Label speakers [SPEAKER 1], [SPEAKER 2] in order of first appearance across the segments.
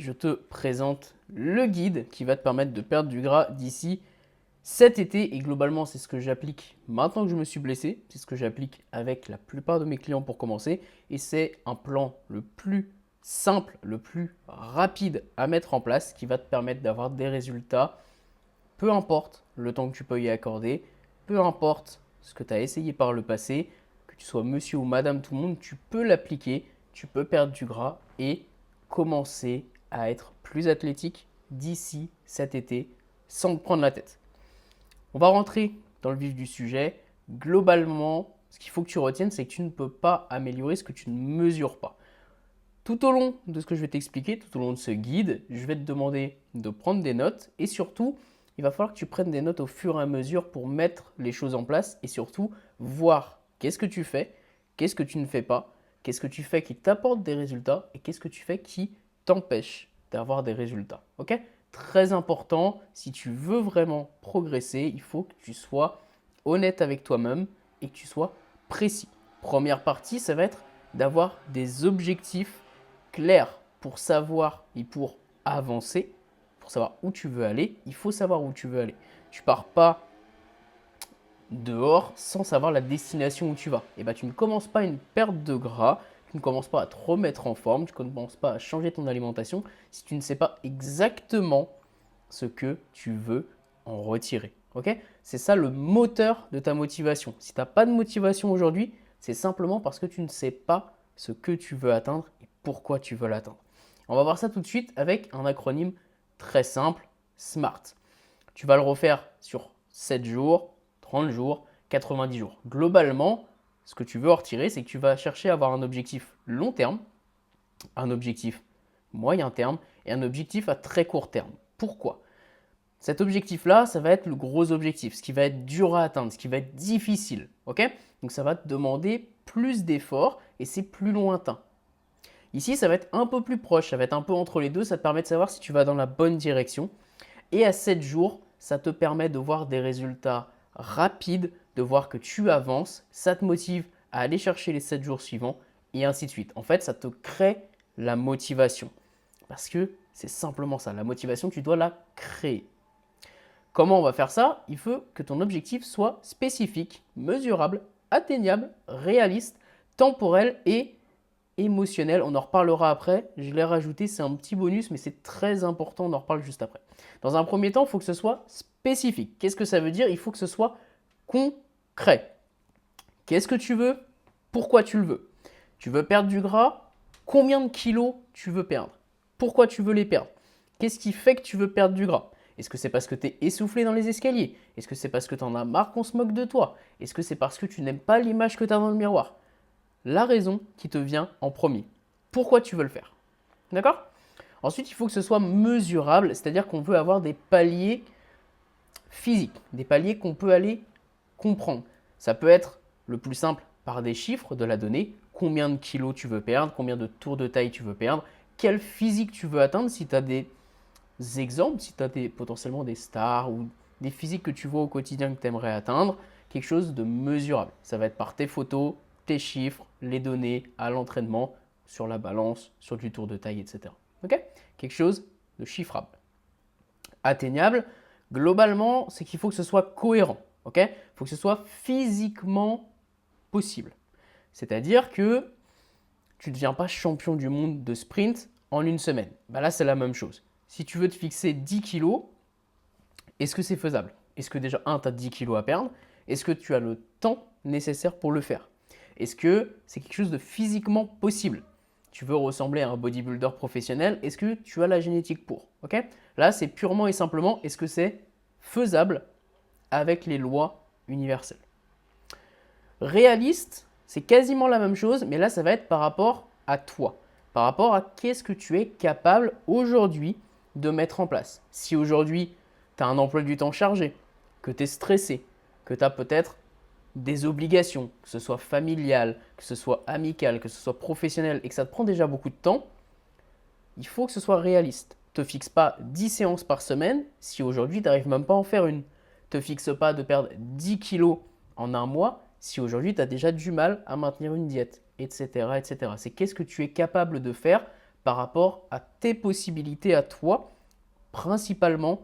[SPEAKER 1] je te présente le guide qui va te permettre de perdre du gras d'ici cet été. Et globalement, c'est ce que j'applique maintenant que je me suis blessé. C'est ce que j'applique avec la plupart de mes clients pour commencer. Et c'est un plan le plus simple, le plus rapide à mettre en place qui va te permettre d'avoir des résultats. Peu importe le temps que tu peux y accorder, peu importe ce que tu as essayé par le passé, que tu sois monsieur ou madame tout le monde, tu peux l'appliquer, tu peux perdre du gras et commencer à être plus athlétique d'ici cet été sans te prendre la tête. On va rentrer dans le vif du sujet. Globalement, ce qu'il faut que tu retiennes, c'est que tu ne peux pas améliorer ce que tu ne mesures pas. Tout au long de ce que je vais t'expliquer, tout au long de ce guide, je vais te demander de prendre des notes et surtout, il va falloir que tu prennes des notes au fur et à mesure pour mettre les choses en place et surtout voir qu'est-ce que tu fais, qu'est-ce que tu ne fais pas, qu'est-ce que tu fais qui t'apporte des résultats et qu'est-ce que tu fais qui t'empêche d'avoir des résultats. Ok? Très important, si tu veux vraiment progresser, il faut que tu sois honnête avec toi-même et que tu sois précis. Première partie, ça va être d'avoir des objectifs clairs pour savoir et pour avancer. Pour savoir où tu veux aller, il faut savoir où tu veux aller. Tu pars pas dehors sans savoir la destination où tu vas. Et tu ne commences pas une perte de gras, tu ne commences pas à te remettre en forme, tu ne commences pas à changer ton alimentation si tu ne sais pas exactement ce que tu veux en retirer. Ok? C'est ça le moteur de ta motivation. Si tu n'as pas de motivation aujourd'hui, c'est simplement parce que tu ne sais pas ce que tu veux atteindre et pourquoi tu veux l'atteindre. On va voir ça tout de suite avec un acronyme très simple, SMART. Tu vas le refaire sur 7 jours, 30 jours, 90 jours. Globalement, ce que tu veux en retirer, c'est que tu vas chercher à avoir un objectif long terme, un objectif moyen terme et un objectif à très court terme. Pourquoi? Cet objectif-là, ça va être le gros objectif, ce qui va être dur à atteindre, ce qui va être difficile. Ok? Donc ça va te demander plus d'efforts et c'est plus lointain. Ici, ça va être un peu plus proche, ça va être un peu entre les deux, ça te permet de savoir si tu vas dans la bonne direction. Et à 7 jours, ça te permet de voir des résultats rapides, de voir que tu avances, ça te motive à aller chercher les 7 jours suivants et ainsi de suite. En fait, ça te crée la motivation. Parce que c'est simplement ça, la motivation, tu dois la créer. Comment on va faire ça? Il faut que ton objectif soit spécifique, mesurable, atteignable, réaliste, temporel et émotionnel. On en reparlera après. Je l'ai rajouté, c'est un petit bonus, mais c'est très important. On en reparle juste après. Dans un premier temps, il faut que ce soit spécifique. Qu'est-ce que ça veut dire? Il faut que ce soit concret. Qu'est-ce que tu veux? Pourquoi tu le veux? Tu veux perdre du gras? Combien de kilos tu veux perdre? Pourquoi tu veux les perdre? Qu'est-ce qui fait que tu veux perdre du gras? Est-ce que c'est parce que tu es essoufflé dans les escaliers? Est-ce que c'est parce que tu en as marre qu'on se moque de toi? Est-ce que c'est parce que tu n'aimes pas l'image que tu as dans le miroir? La raison qui te vient en premier. Pourquoi tu veux le faire? D'accord? Ensuite, il faut que ce soit mesurable, c'est-à-dire qu'on veut avoir des paliers physiques, des paliers qu'on peut aller comprendre. Ça peut être le plus simple par des chiffres, de la donnée, combien de kilos tu veux perdre, combien de tours de taille tu veux perdre, quel physique tu veux atteindre, si tu as des exemples, si tu as potentiellement des stars ou des physiques que tu vois au quotidien que tu aimerais atteindre, quelque chose de mesurable. Ça va être par tes photos, tes chiffres, les données à l'entraînement, sur la balance, sur du tour de taille, etc. Ok? Quelque chose de chiffrable. Atteignable, globalement, c'est qu'il faut que ce soit cohérent. Ok? Il faut que ce soit physiquement possible. C'est-à-dire que tu ne deviens pas champion du monde de sprint en une semaine. Là, c'est la même chose. Si tu veux te fixer 10 kilos, est-ce que c'est faisable? Est-ce que déjà, tu as 10 kilos à perdre? Est-ce que tu as le temps nécessaire pour le faire? Est-ce que c'est quelque chose de physiquement possible? Tu veux ressembler à un bodybuilder professionnel? Est-ce que tu as la génétique pour? Ok? Là, c'est purement et simplement, est-ce que c'est faisable avec les lois universelles? Réaliste, c'est quasiment la même chose, mais là, ça va être par rapport à toi. Par rapport à qu'est-ce que tu es capable aujourd'hui de mettre en place. Si aujourd'hui, tu as un emploi du temps chargé, que tu es stressé, que tu as peut-être des obligations, que ce soit familial, que ce soit amical, que ce soit professionnel et que ça te prend déjà beaucoup de temps, il faut que ce soit réaliste. Ne te fixe pas 10 séances par semaine si aujourd'hui tu n'arrives même pas à en faire une. Ne te fixe pas de perdre 10 kilos en un mois si aujourd'hui tu as déjà du mal à maintenir une diète, etc. etc. C'est qu'est-ce que tu es capable de faire par rapport à tes possibilités à toi, principalement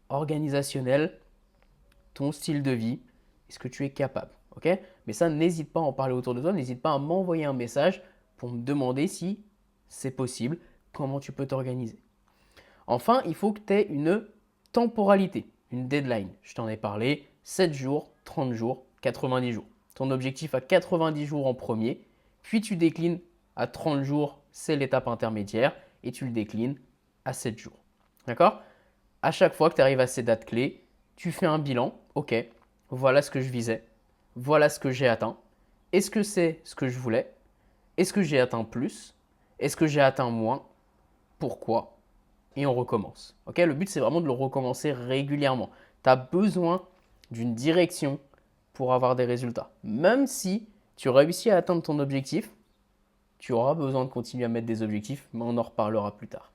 [SPEAKER 1] organisationnelles, ton style de vie, est-ce que tu es capable, ok? Mais ça, n'hésite pas à en parler autour de toi, n'hésite pas à m'envoyer un message pour me demander si c'est possible, comment tu peux t'organiser. Enfin, il faut que tu aies une temporalité, une deadline. Je t'en ai parlé, 7 jours, 30 jours, 90 jours. Ton objectif à 90 jours en premier, puis tu déclines à 30 jours, c'est l'étape intermédiaire, et tu le déclines à 7 jours. D'accord? À chaque fois que tu arrives à ces dates clés, tu fais un bilan. Ok, voilà ce que je visais, voilà ce que j'ai atteint. Est-ce que c'est ce que je voulais? Est-ce que j'ai atteint plus? Est-ce que j'ai atteint moins? Pourquoi? Et on recommence. Ok, le but, c'est vraiment de le recommencer régulièrement. Tu as besoin d'une direction pour avoir des résultats. Même si tu réussis à atteindre ton objectif, tu auras besoin de continuer à mettre des objectifs, mais on en reparlera plus tard.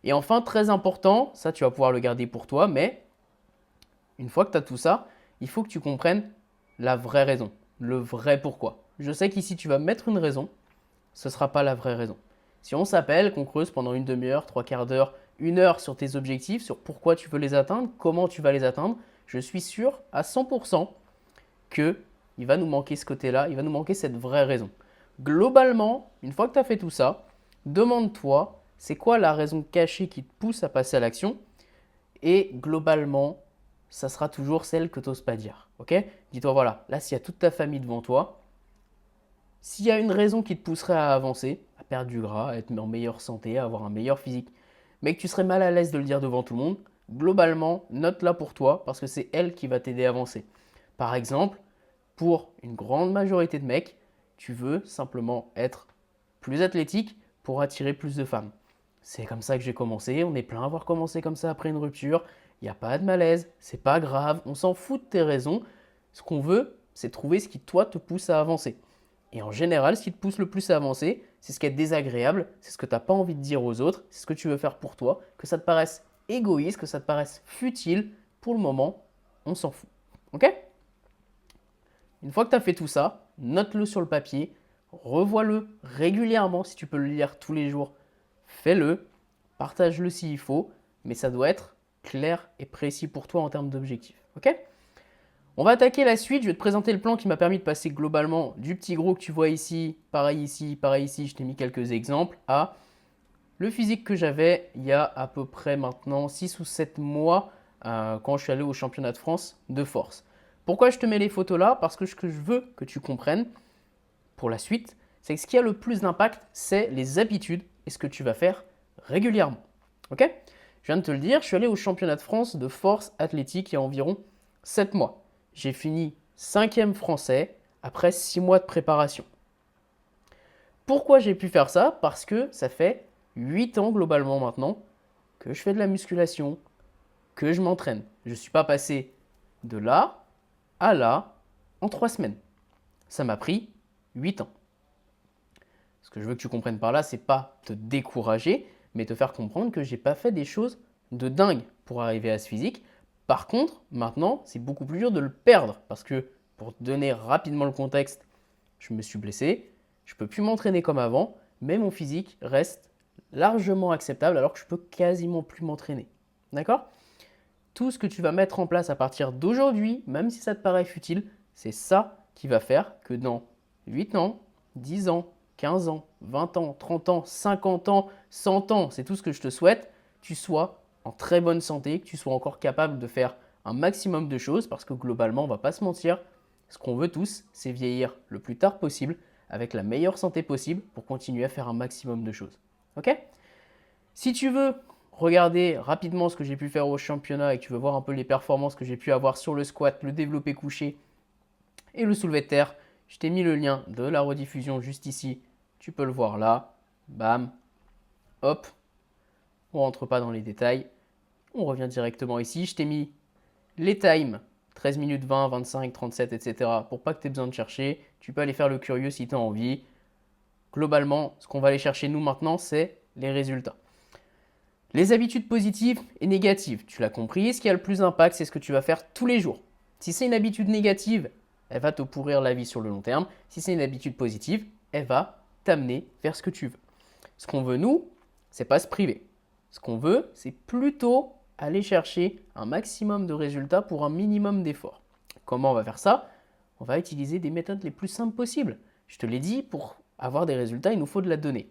[SPEAKER 1] Et enfin, très important, ça tu vas pouvoir le garder pour toi, mais une fois que tu as tout ça, il faut que tu comprennes la vraie raison, le vrai pourquoi. Je sais qu'ici tu vas mettre une raison, ce ne sera pas la vraie raison. Si on s'appelle, qu'on creuse pendant une demi-heure, trois quarts d'heure, une heure sur tes objectifs, sur pourquoi tu veux les atteindre, comment tu vas les atteindre, je suis sûr à 100% qu'il va nous manquer ce côté-là, il va nous manquer cette vraie raison. Globalement, une fois que tu as fait tout ça, demande-toi, c'est quoi la raison cachée qui te pousse à passer à l'action? Et globalement, ça sera toujours celle que tu n'oses pas dire. Ok? Dis-toi, voilà, là, s'il y a toute ta famille devant toi, s'il y a une raison qui te pousserait à avancer, à perdre du gras, à être en meilleure santé, à avoir un meilleur physique, mais que tu serais mal à l'aise de le dire devant tout le monde, globalement, note-la pour toi parce que c'est elle qui va t'aider à avancer. Par exemple, pour une grande majorité de mecs, tu veux simplement être plus athlétique pour attirer plus de femmes. C'est comme ça que j'ai commencé, on est plein à avoir commencé comme ça après une rupture, il n'y a pas de malaise, c'est pas grave, on s'en fout de tes raisons. Ce qu'on veut, c'est trouver ce qui toi te pousse à avancer. Et en général, ce qui te pousse le plus à avancer, c'est ce qui est désagréable, c'est ce que tu n'as pas envie de dire aux autres, c'est ce que tu veux faire pour toi, que ça te paraisse égoïste, que ça te paraisse futile, pour le moment, on s'en fout. Ok? Une fois que tu as fait tout ça, note-le sur le papier, revois-le régulièrement si tu peux le lire tous les jours. Fais-le, partage-le s'il faut, mais ça doit être clair et précis pour toi en termes d'objectifs. Ok? On va attaquer la suite. Je vais te présenter le plan qui m'a permis de passer globalement du petit gros que tu vois ici, pareil ici, pareil ici. Je t'ai mis quelques exemples à le physique que j'avais il y a à peu près maintenant 6 ou 7 mois quand je suis allé au championnat de France de force. Pourquoi je te mets les photos là? Parce que ce que je veux que tu comprennes pour la suite, c'est que ce qui a le plus d'impact, c'est les habitudes et ce que tu vas faire régulièrement. Ok? Je viens de te le dire, je suis allé au championnat de France de force athlétique il y a environ 7 mois. J'ai fini 5e français après 6 mois de préparation. Pourquoi j'ai pu faire ça? Parce que ça fait 8 ans globalement maintenant que je fais de la musculation, que je m'entraîne. Je ne suis pas passé de là à là en 3 semaines. Ça m'a pris 8 ans. Ce que je veux que tu comprennes par là, c'est pas te décourager, mais te faire comprendre que j'ai pas fait des choses de dingue pour arriver à ce physique. Par contre, maintenant, c'est beaucoup plus dur de le perdre parce que, pour te donner rapidement le contexte, je me suis blessé, je ne peux plus m'entraîner comme avant, mais mon physique reste largement acceptable alors que je peux quasiment plus m'entraîner. D'accord? Tout ce que tu vas mettre en place à partir d'aujourd'hui, même si ça te paraît futile, c'est ça qui va faire que dans 8 ans, 10 ans, 15 ans, 20 ans, 30 ans, 50 ans, 100 ans, c'est tout ce que je te souhaite, tu sois en très bonne santé, que tu sois encore capable de faire un maximum de choses parce que globalement, on ne va pas se mentir, ce qu'on veut tous, c'est vieillir le plus tard possible avec la meilleure santé possible pour continuer à faire un maximum de choses. Ok? Si tu veux regarder rapidement ce que j'ai pu faire au championnat et que tu veux voir un peu les performances que j'ai pu avoir sur le squat, le développé couché et le soulevé de terre, je t'ai mis le lien de la rediffusion juste ici. Tu peux le voir là. Bam. Hop. On ne rentre pas dans les détails. On revient directement ici. Je t'ai mis les times. 13 minutes 20, 25, 37, etc. Pour pas que tu aies besoin de chercher. Tu peux aller faire le curieux si tu as envie. Globalement, ce qu'on va aller chercher nous maintenant, c'est les résultats. Les habitudes positives et négatives. Tu l'as compris. Ce qui a le plus d'impact, c'est ce que tu vas faire tous les jours. Si c'est une habitude négative, elle va te pourrir la vie sur le long terme. Si c'est une habitude positive, elle va t'amener vers ce que tu veux. Ce qu'on veut, nous, c'est pas se priver. Ce qu'on veut, c'est plutôt aller chercher un maximum de résultats pour un minimum d'efforts. Comment on va faire ça? On va utiliser des méthodes les plus simples possibles. Je te l'ai dit, pour avoir des résultats, il nous faut de la donnée.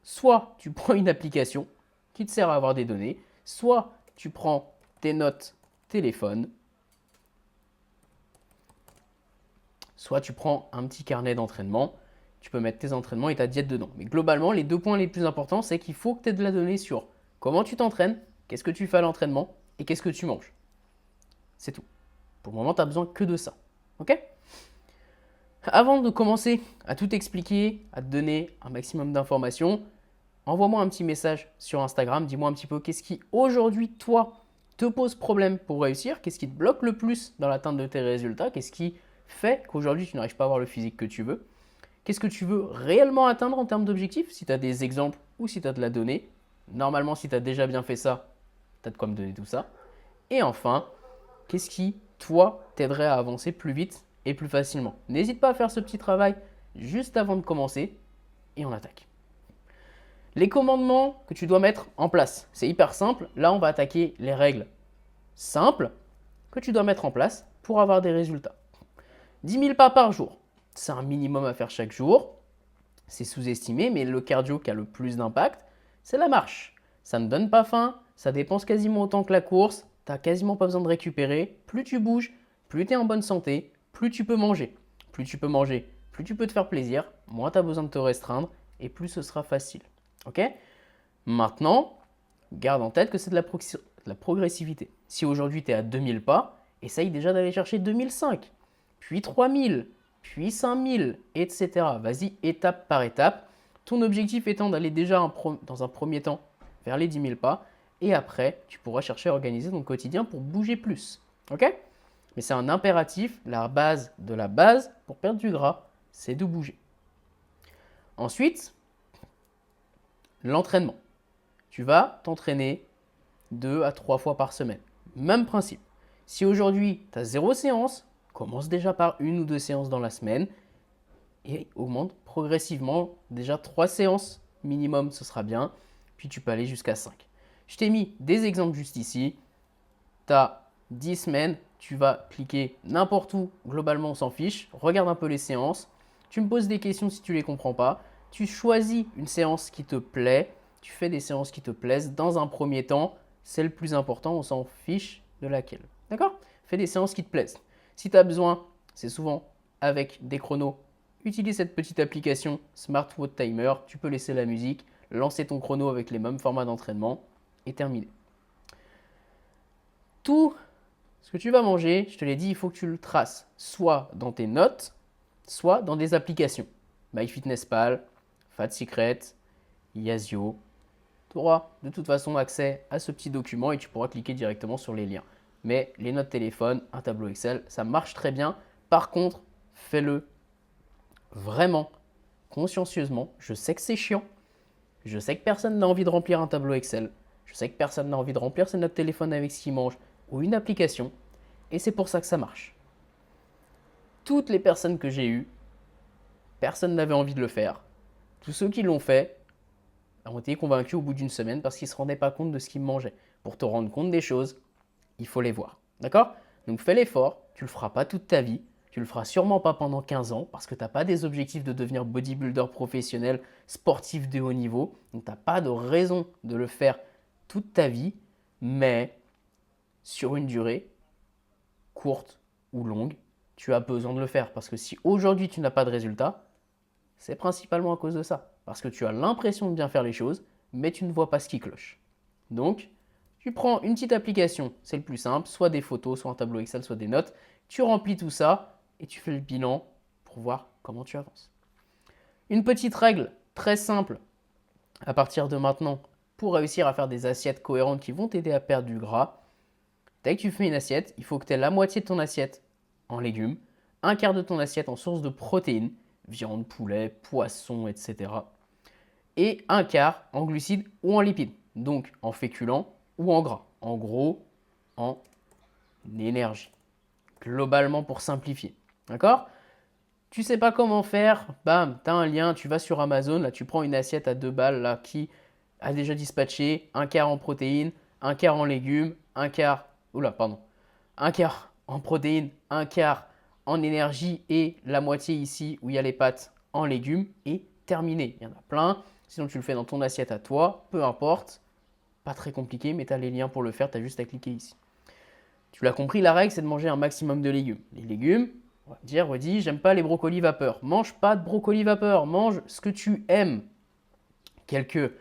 [SPEAKER 1] Soit tu prends une application qui te sert à avoir des données, soit tu prends tes notes téléphone, soit tu prends un petit carnet d'entraînement, tu peux mettre tes entraînements et ta diète dedans. Mais globalement, les deux points les plus importants, c'est qu'il faut que tu aies de la donnée sur comment tu t'entraînes, qu'est-ce que tu fais à l'entraînement et qu'est-ce que tu manges. C'est tout. Pour le moment, tu n'as besoin que de ça. Ok? Avant de commencer à tout expliquer, à te donner un maximum d'informations, envoie-moi un petit message sur Instagram. Dis-moi un petit peu qu'est-ce qui aujourd'hui, toi, te pose problème pour réussir. Qu'est-ce qui te bloque le plus dans l'atteinte de tes résultats. Qu'est-ce qui fait qu'aujourd'hui, tu n'arrives pas à avoir le physique que tu veux. Qu'est-ce que tu veux réellement atteindre en termes d'objectifs? Si tu as des exemples ou si tu as de la donnée. Normalement, si tu as déjà bien fait ça, tu as de quoi me donner tout ça. Et enfin, qu'est-ce qui, toi, t'aiderait à avancer plus vite et plus facilement? N'hésite pas à faire ce petit travail juste avant de commencer et on attaque. Les commandements que tu dois mettre en place, c'est hyper simple. Là, on va attaquer les règles simples que tu dois mettre en place pour avoir des résultats. 10 000 pas par jour, c'est un minimum à faire chaque jour. C'est sous-estimé, mais le cardio qui a le plus d'impact, c'est la marche. Ça ne donne pas faim, ça dépense quasiment autant que la course, tu n'as quasiment pas besoin de récupérer. Plus tu bouges, plus tu es en bonne santé, plus tu peux manger. Plus tu peux manger, plus tu peux te faire plaisir, moins tu as besoin de te restreindre et plus ce sera facile. Ok? Maintenant, garde en tête que c'est de la progressivité. Si aujourd'hui tu es à 2000 pas, essaye déjà d'aller chercher 2005, puis 3000, puis 5000, etc. Vas-y étape par étape. Ton objectif étant d'aller déjà dans un premier temps vers les 10 000 pas. Et après, tu pourras chercher à organiser ton quotidien pour bouger plus. Ok? Mais c'est un impératif, la base de la base pour perdre du gras, c'est de bouger. Ensuite, l'entraînement. Tu vas t'entraîner 2 à 3 fois par semaine. Même principe. Si aujourd'hui, tu as 0 séance, commence déjà par 1 ou 2 séances dans la semaine et augmente progressivement. Déjà 3 séances minimum, ce sera bien. Puis tu peux aller jusqu'à 5. Je t'ai mis des exemples juste ici. Tu as 10 semaines, tu vas cliquer n'importe où. Globalement, on s'en fiche. Regarde un peu les séances. Tu me poses des questions si tu ne les comprends pas. Tu choisis une séance qui te plaît. Tu fais des séances qui te plaisent. Dans un premier temps, c'est le plus important. On s'en fiche de laquelle. D'accord? Fais des séances qui te plaisent. Si tu as besoin, c'est souvent avec des chronos. Utilise cette petite application Smart Watch Timer. Tu peux laisser la musique, lancer ton chrono avec les mêmes formats d'entraînement et terminer. Tout ce que tu vas manger, je te l'ai dit, il faut que tu le traces soit dans tes notes, soit dans des applications. MyFitnessPal, Fat Secret, Yazio. Tu auras de toute façon accès à ce petit document et tu pourras cliquer directement sur les liens. Mais les notes téléphone, un tableau Excel, ça marche très bien. Par contre, fais-le vraiment consciencieusement. Je sais que c'est chiant. Je sais que personne n'a envie de remplir un tableau Excel. Je sais que personne n'a envie de remplir ses notes téléphone avec ce qu'il mange ou une application. Et c'est pour ça que ça marche. Toutes les personnes que j'ai eues, personne n'avait envie de le faire. Tous ceux qui l'ont fait ont été convaincus au bout d'une semaine parce qu'ils ne se rendaient pas compte de ce qu'ils mangeaient. Pour te rendre compte des choses, il faut les voir. D'accord? Donc fais l'effort, tu ne le feras pas toute ta vie, tu ne le feras sûrement pas pendant 15 ans parce que tu n'as pas des objectifs de devenir bodybuilder professionnel, sportif de haut niveau. Donc tu n'as pas de raison de le faire toute ta vie, mais sur une durée courte ou longue, tu as besoin de le faire. Parce que si aujourd'hui tu n'as pas de résultat, c'est principalement à cause de ça. Parce que tu as l'impression de bien faire les choses, mais tu ne vois pas ce qui cloche. Donc, tu prends une petite application, c'est le plus simple, soit des photos, soit un tableau Excel, soit des notes. Tu remplis tout ça et tu fais le bilan pour voir comment tu avances. Une petite règle très simple à partir de maintenant pour réussir à faire des assiettes cohérentes qui vont t'aider à perdre du gras. Dès que tu fais une assiette, il faut que tu aies la moitié de ton assiette en légumes, un quart de ton assiette en source de protéines, viande, poulet, poisson, etc. Et un quart en glucides ou en lipides, donc en féculents ou en gras. En gros, en énergie. Globalement pour simplifier. D'accord? Tu sais pas comment faire, bam, tu as un lien, tu vas sur Amazon, là tu prends une assiette à 2 balles là, qui a déjà dispatché un quart en protéines, un quart en légumes, un quart, oula, pardon, un quart en protéines, un quart en énergie et la moitié ici où il y a les pâtes en légumes et terminé. Il y en a plein. Sinon, tu le fais dans ton assiette à toi, peu importe. Pas très compliqué, mais tu as les liens pour le faire, tu as juste à cliquer ici. Tu l'as compris, la règle, c'est de manger un maximum de légumes. Les légumes, on va dire, redis, j'aime pas les brocolis vapeur. Mange pas de brocolis vapeur, mange ce que tu aimes. Quelques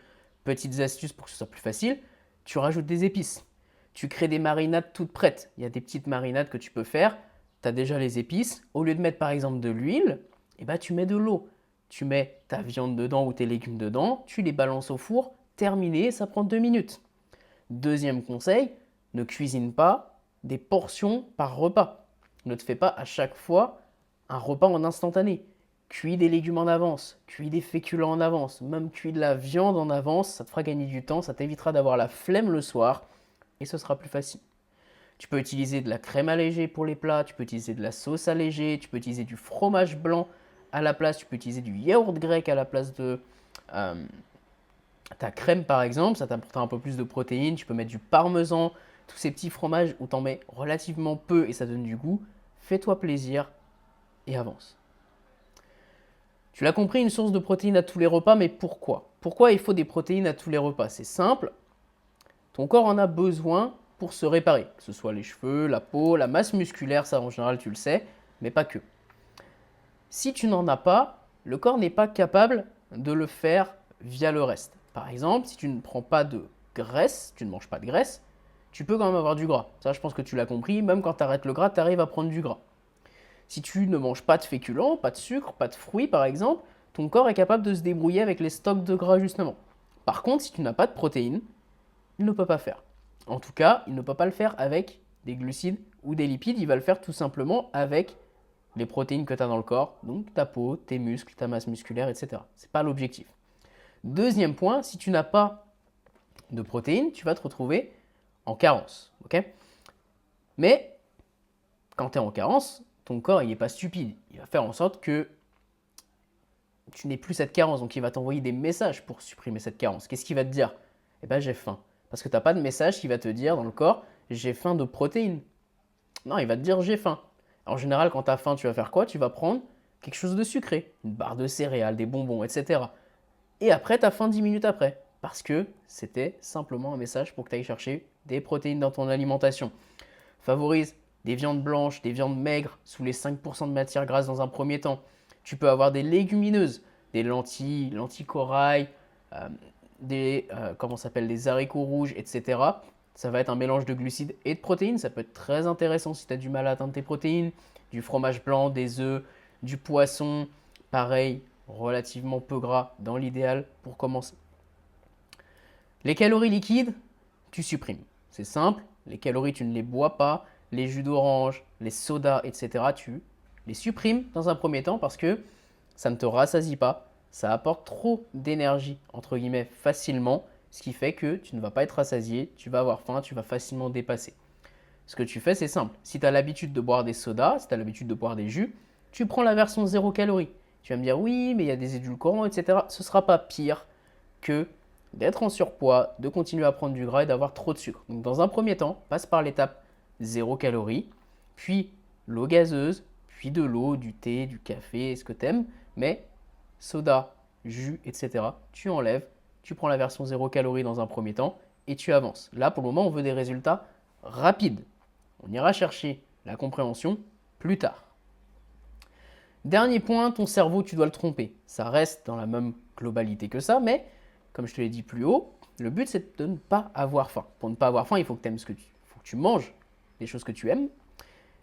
[SPEAKER 1] petites astuces pour que ce soit plus facile, tu rajoutes des épices. Tu crées des marinades toutes prêtes. Il y a des petites marinades que tu peux faire. Tu as déjà les épices. Au lieu de mettre par exemple de l'huile, eh ben, tu mets de l'eau. Tu mets ta viande dedans ou tes légumes dedans, tu les balances au four, terminé, ça prend 2 minutes. Deuxième conseil, ne cuisine pas des portions par repas. Ne te fais pas à chaque fois un repas en instantané. Cuis des légumes en avance, cuis des féculents en avance, même cuis de la viande en avance, ça te fera gagner du temps, ça t'évitera d'avoir la flemme le soir et ce sera plus facile. Tu peux utiliser de la crème allégée pour les plats, tu peux utiliser de la sauce allégée, tu peux utiliser du fromage blanc à la place, tu peux utiliser du yaourt grec à la place de ta crème par exemple, ça t'apportera un peu plus de protéines, tu peux mettre du parmesan, tous ces petits fromages où t'en mets relativement peu et ça donne du goût. Fais-toi plaisir et avance. Tu l'as compris, une source de protéines à tous les repas, mais pourquoi? Pourquoi il faut des protéines à tous les repas? C'est simple, ton corps en a besoin pour se réparer, que ce soit les cheveux, la peau, la masse musculaire, ça en général tu le sais, mais pas que. Si tu n'en as pas, le corps n'est pas capable de le faire via le reste. Par exemple, si tu ne prends pas de graisse, tu ne manges pas de graisse, tu peux quand même avoir du gras. Ça, je pense que tu l'as compris, même quand tu arrêtes le gras, tu arrives à prendre du gras. Si tu ne manges pas de féculents, pas de sucre, pas de fruits par exemple, ton corps est capable de se débrouiller avec les stocks de gras justement. Par contre, si tu n'as pas de protéines, il ne peut pas faire. En tout cas, il ne peut pas le faire avec des glucides ou des lipides, il va le faire tout simplement avec les protéines que tu as dans le corps, donc ta peau, tes muscles, ta masse musculaire, etc. Ce n'est pas l'objectif. Deuxième point, si tu n'as pas de protéines, tu vas te retrouver en carence. Okay, mais quand tu es en carence, ton corps il n'est pas stupide. Il va faire en sorte que tu n'aies plus cette carence. Donc il va t'envoyer des messages pour supprimer cette carence. Qu'est-ce qu'il va te dire? Eh bien j'ai faim. Parce que tu n'as pas de message qui va te dire dans le corps j'ai faim de protéines. Non, il va te dire j'ai faim. En général, quand tu as faim, tu vas faire quoi? Tu vas prendre quelque chose de sucré, une barre de céréales, des bonbons, etc. Et après, tu as faim 10 minutes après. Parce que c'était simplement un message pour que tu ailles chercher des protéines dans ton alimentation. Favorise des viandes blanches, des viandes maigres, sous les 5% de matière grasse dans un premier temps. Tu peux avoir des légumineuses, des lentilles, lentilles corail, des haricots rouges, etc. Ça va être un mélange de glucides et de protéines. Ça peut être très intéressant si tu as du mal à atteindre tes protéines. Du fromage blanc, des œufs, du poisson. Pareil, relativement peu gras dans l'idéal pour commencer. Les calories liquides, tu supprimes. C'est simple, les calories, tu ne les bois pas. Les jus d'orange, les sodas, etc., tu les supprimes dans un premier temps parce que ça ne te rassasie pas. Ça apporte trop d'énergie, entre guillemets, facilement, ce qui fait que tu ne vas pas être rassasié, tu vas avoir faim, tu vas facilement dépasser. Ce que tu fais, c'est simple. Si tu as l'habitude de boire des sodas, si tu as l'habitude de boire des jus, tu prends la version 0 calories. Tu vas me dire oui, mais il y a des édulcorants, etc. Ce ne sera pas pire que d'être en surpoids, de continuer à prendre du gras et d'avoir trop de sucre. Donc dans un premier temps, passe par l'étape 0 calories, puis l'eau gazeuse, puis de l'eau, du thé, du café, ce que tu aimes, mais soda, jus, etc. Tu enlèves, tu prends la version 0 calories dans un premier temps et tu avances. Là, pour le moment, on veut des résultats rapides. On ira chercher la compréhension plus tard. Dernier point, ton cerveau, tu dois le tromper. Ça reste dans la même globalité que ça, mais comme je te l'ai dit plus haut, le but c'est de ne pas avoir faim. Pour ne pas avoir faim, il faut que tu manges des choses que tu aimes.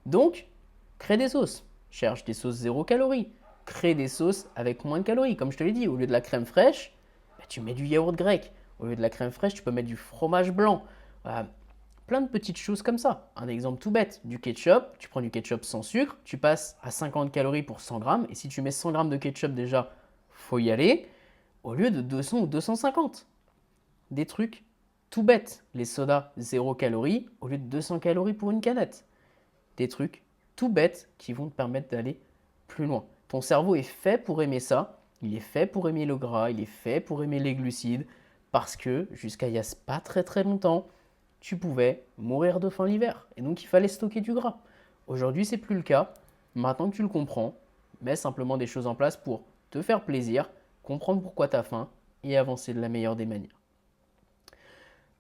[SPEAKER 1] Donc, crée des sauces. Cherche des sauces 0 calories. Crée des sauces avec moins de calories. Comme je te l'ai dit, au lieu de la crème fraîche, tu mets du yaourt grec. Au lieu de la crème fraîche, tu peux mettre du fromage blanc. Plein de petites choses comme ça. Un exemple tout bête, du ketchup, tu prends du ketchup sans sucre, tu passes à 50 calories pour 100 grammes, et si tu mets 100 grammes de ketchup déjà, faut y aller, au lieu de 200 ou 250. Des trucs tout bêtes. Les sodas 0 calories, au lieu de 200 calories pour une canette. Des trucs tout bêtes qui vont te permettre d'aller plus loin. Ton cerveau est fait pour aimer ça, il est fait pour aimer le gras, il est fait pour aimer les glucides. parce que jusqu'à il y a pas très très longtemps, tu pouvais mourir de faim l'hiver et donc il fallait stocker du gras. Aujourd'hui, c'est plus le cas. Maintenant que tu le comprends, mets simplement des choses en place pour te faire plaisir, comprendre pourquoi tu as faim et avancer de la meilleure des manières.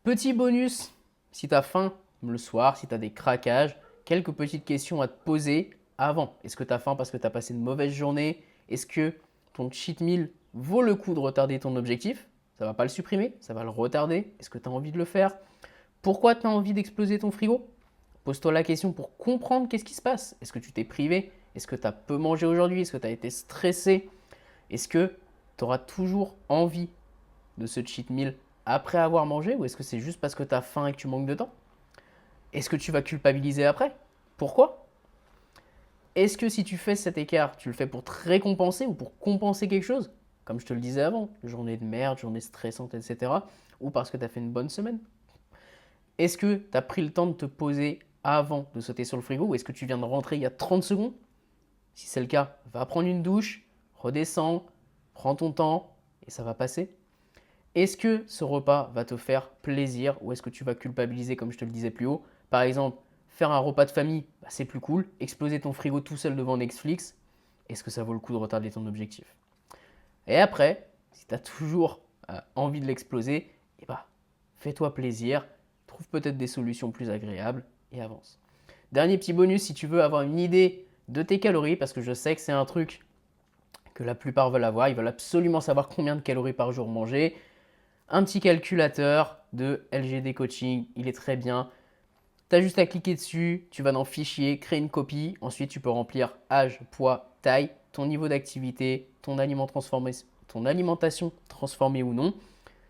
[SPEAKER 1] Petit bonus, si tu as faim le soir, si tu as des craquages, quelques petites questions à te poser avant. Est-ce que tu as faim parce que tu as passé une mauvaise journée? Est-ce que ton cheat meal vaut le coup de retarder ton objectif? Ça ne va pas le supprimer, ça va le retarder. Est-ce que tu as envie de le faire? Pourquoi tu as envie d'exploser ton frigo? Pose-toi la question pour comprendre qu'est-ce qui se passe. Est-ce que tu t'es privé? Est-ce que tu as peu mangé aujourd'hui? Est-ce que tu as été stressé? Est-ce que tu auras toujours envie de ce cheat meal après avoir mangé ou est-ce que c'est juste parce que tu as faim et que tu manques de temps? Est-ce que tu vas culpabiliser après? Pourquoi? Est-ce que si tu fais cet écart, tu le fais pour te récompenser ou pour compenser quelque chose? Comme je te le disais avant, journée de merde, journée stressante, etc. Ou parce que tu as fait une bonne semaine? Est-ce que tu as pris le temps de te poser avant de sauter sur le frigo ou est-ce que tu viens de rentrer il y a 30 secondes? Si c'est le cas, va prendre une douche, redescends, prends ton temps et ça va passer. Est-ce que ce repas va te faire plaisir ou est-ce que tu vas culpabiliser comme je te le disais plus haut? Par exemple, faire un repas de famille, bah, c'est plus cool. Exploser ton frigo tout seul devant Netflix, est-ce que ça vaut le coup de retarder ton objectif? Et après, si tu as toujours envie de l'exploser, eh bah, fais-toi plaisir, trouve peut-être des solutions plus agréables et avance. Dernier petit bonus, si tu veux avoir une idée de tes calories, parce que je sais que c'est un truc que la plupart veulent avoir, ils veulent absolument savoir combien de calories par jour manger. Un petit calculateur de LGD Coaching, il est très bien. Tu as juste à cliquer dessus, tu vas dans Fichier, créer une copie. Ensuite, tu peux remplir âge, poids, taille, ton niveau d'activité, ton alimentation transformée ou non.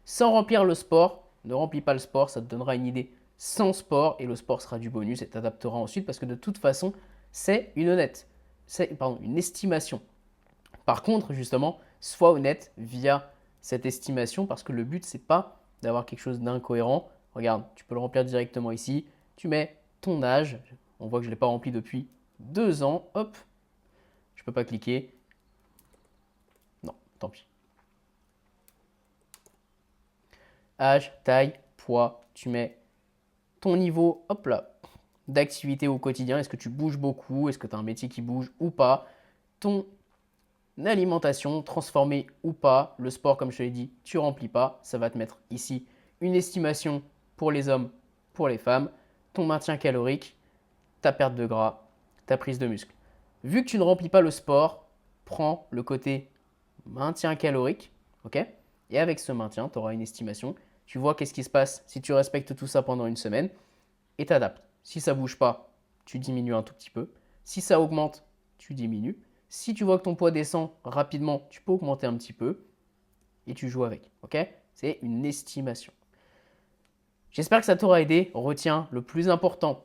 [SPEAKER 1] Sans remplir le sport, ne remplis pas le sport, ça te donnera une idée sans sport et le sport sera du bonus et t'adapteras ensuite parce que de toute façon, c'est une estimation. Par contre, justement, sois honnête via cette estimation parce que le but, c'est pas d'avoir quelque chose d'incohérent. Regarde, tu peux le remplir directement ici. Tu mets ton âge. On voit que je ne l'ai pas rempli depuis 2 ans. Hop, je ne peux pas cliquer. Non, tant pis. Âge, taille, poids. Tu mets ton niveau, hop là, d'activité au quotidien. Est-ce que tu bouges beaucoup? Est-ce que tu as un métier qui bouge ou pas? Ton alimentation, transformée ou pas. Le sport, comme je te l'ai dit, tu remplis pas. Ça va te mettre ici une estimation pour les hommes, pour les femmes, ton maintien calorique, ta perte de gras, ta prise de muscle. Vu que tu ne remplis pas le sport, prends le côté maintien calorique, ok? Et avec ce maintien, tu auras une estimation. Tu vois qu'est-ce qui se passe si tu respectes tout ça pendant une semaine et t'adaptes. Si ça ne bouge pas, tu diminues un tout petit peu. Si ça augmente, tu diminues. Si tu vois que ton poids descend rapidement, tu peux augmenter un petit peu et tu joues avec. Ok? C'est une estimation. J'espère que ça t'aura aidé. Retiens le plus important,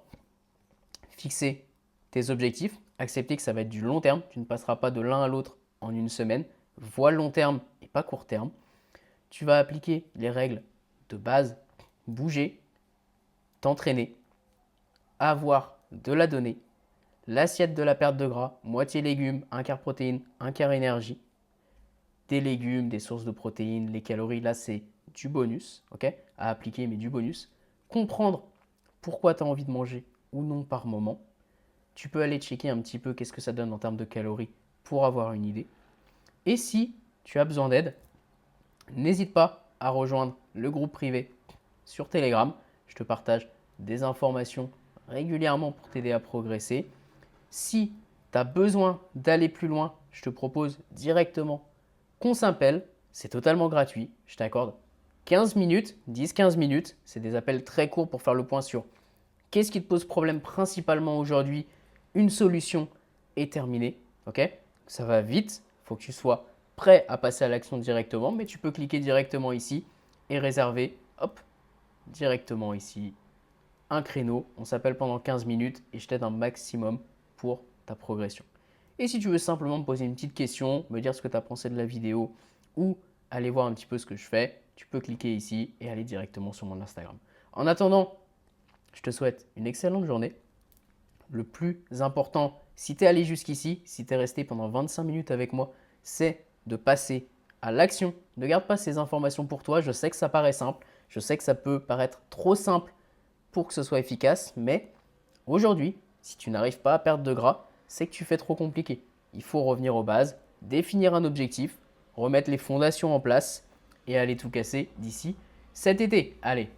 [SPEAKER 1] fixer tes objectifs, accepter que ça va être du long terme. Tu ne passeras pas de l'un à l'autre en une semaine. Vois long terme et pas court terme. Tu vas appliquer les règles de base, bouger, t'entraîner, avoir de la donnée, l'assiette de la perte de gras, moitié légumes, un quart protéines, un quart énergie, des légumes, des sources de protéines, les calories, là c'est du bonus, ok, à appliquer mais du bonus. Comprendre pourquoi tu as envie de manger ou non par moment. Tu peux aller checker un petit peu qu'est-ce que ça donne en termes de calories pour avoir une idée. Et si tu as besoin d'aide, n'hésite pas à rejoindre le groupe privé sur Telegram. Je te partage des informations régulièrement pour t'aider à progresser. Si tu as besoin d'aller plus loin, je te propose directement qu'on s'appelle. C'est totalement gratuit. Je t'accorde 15 minutes, 10-15 minutes. C'est des appels très courts pour faire le point sur qu'est-ce qui te pose problème principalement aujourd'hui. Une solution est terminée. Ok? Ça va vite. Il faut que tu sois prêt à passer à l'action directement, mais tu peux cliquer directement ici et réserver, hop, directement ici, un créneau. On s'appelle pendant 15 minutes et je t'aide un maximum pour ta progression. Et si tu veux simplement me poser une petite question, me dire ce que tu as pensé de la vidéo ou aller voir un petit peu ce que je fais, tu peux cliquer ici et aller directement sur mon Instagram. En attendant, je te souhaite une excellente journée. Le plus important, si tu es allé jusqu'ici, si tu es resté pendant 25 minutes avec moi, c'est de passer à l'action. Ne garde pas ces informations pour toi. Je sais que ça paraît simple. Je sais que ça peut paraître trop simple pour que ce soit efficace. Mais aujourd'hui, si tu n'arrives pas à perdre de gras, c'est que tu fais trop compliqué. Il faut revenir aux bases, définir un objectif, remettre les fondations en place et aller tout casser d'ici cet été. Allez,